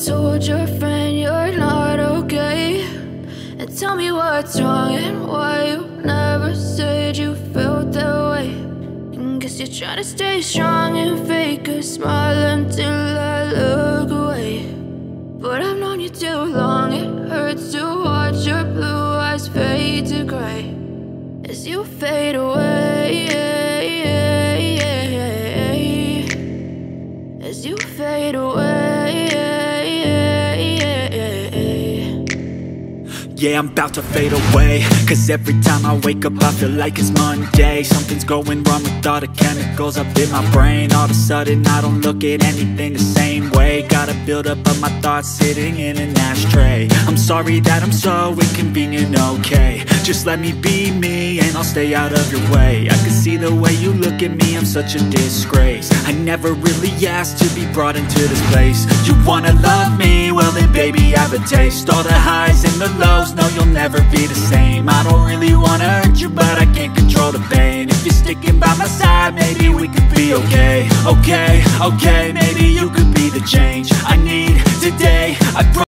told your friend you're not okay? And tell me what's wrong and why you never said you felt that way. And guess you're trying to stay strong and fake a smile until I look away. But I've known you too long, it hurts to watch your blue eyes fade to gray as you fade away, as you fade away. Yeah, I'm about to fade away, cause every time I wake up I feel like it's Monday. Something's going wrong with all the chemicals up in my brain. All of a sudden I don't look at anything the same way. Gotta build up of my thoughts sitting in an ashtray. I'm sorry that I'm so inconvenient, okay? Just let me be me and I'll stay out of your way. I can see the way you look at me, I'm such a disgrace. I never really asked to be brought into this place. You wanna love me? Well then baby I have a taste. All the highs and the lows, no, you'll never be the same. I don't really wanna hurt you, but I can't control the pain. If you're sticking by my side, maybe we could be okay. Okay, maybe you could be the change I need today.